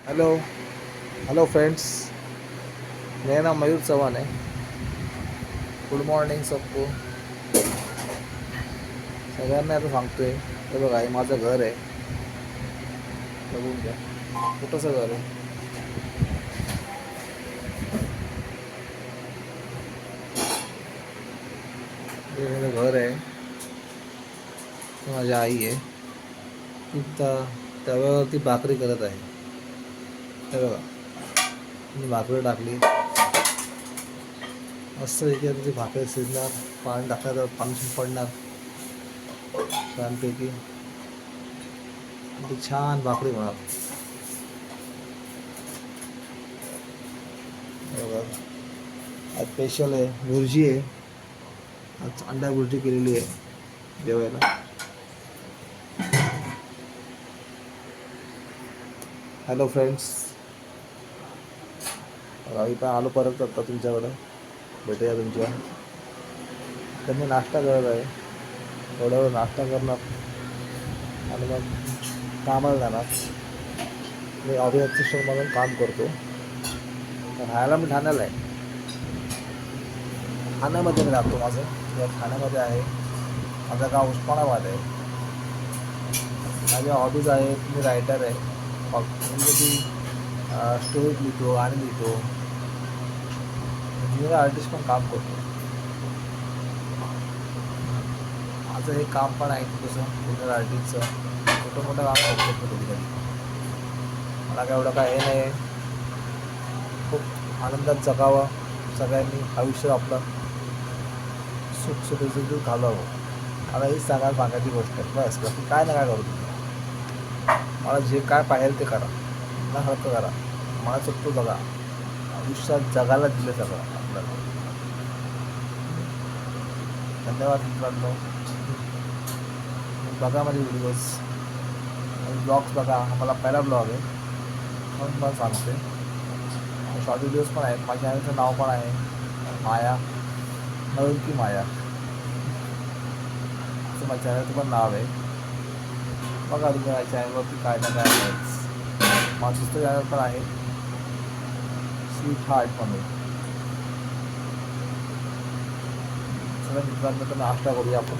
Hello hello friends. मेरा नाम मयूर चव्हाण है। गुड मॉर्निंग सबको। सगळ्यांना आता सांगतोय, हे बघा हे माझं घर आहे, बघून घ्या छोटंसं घर आहे. हे माझं घर आहे. ही माझी आई आहे. ती तव्यावरती भाकरी करत आहे. हे बघा, मी भाकरी टाकली, मस्त पैकी ती भाकरी शिजणार, पाणी टाकणार, पाणी पडणार छानपैकी, ती छान भाकरी होणार. हे बघा, आज स्पेशल आहे, भुर्जी आहे. आज अंडा भुर्जी केलेली आहे जेवायला. हॅलो फ्रेंड्स, आम्ही पण आलो परत आता तुमच्याकडं, भेटूया तुमच्या. तर मी नाश्ता करत आहे, थोड्या वेळ नाश्ता करणार आणि मग कामाला जाणार. मी ऑफिस असिस्टंटमधून काम करतो. तर राहायला मी ठाण्याला आहे. ठाण्यामध्ये मी राहतो. या ठाण्यामध्ये आहे. माझं गाव उस्मानाबाद आहे. माझ्या हॉबीज आहेत, मी रायटर आहे. म्हणजे की स्टोरीज लिहितो, गाणी लिहितो, ज्युनियर आर्टिस्ट पण काम करतो. माझं हे काम पण आहे तसं ज्युनियर आर्टिस्टचं, छोटं मोठं काम करतो कधी कधी. मला काय एवढं काय हे नाही आहे. खूप आनंदात जगावं, सगळ्यांनी आयुष्य आपलं सुखसुखी घालावं. मला हीच सांगायची गोष्ट आहे. बस बाकी काय ना काय करू तुम्ही. मला जे काय पाहिजे ते करा, मला हलकं करा, मला चुकतो जगा. आयुष्यात जगायला दिलं सगळं आपल्याला. धन्यवाद मित्रांनो. बघा माझे व्हिडिओज आणि ब्लॉग्स बघा. हा मला पहिला ब्लॉग आहे म्हणून मला सांगते. शॉर्ट व्हिडिओज पण आहेत. माझ्या चॅनलचं नाव पण आहे माया, नवीन की माया असं माझ्या चॅनलचं पण नाव आहे. बघा तुम्ही माझ्या चॅनलवरती काय ना काय आहे. माझं दुसरं चॅनल पण आहे, स्वीट हार्ट म्हणून. सगळ्या मित्रांनो तर नाश्ता करूया आपण.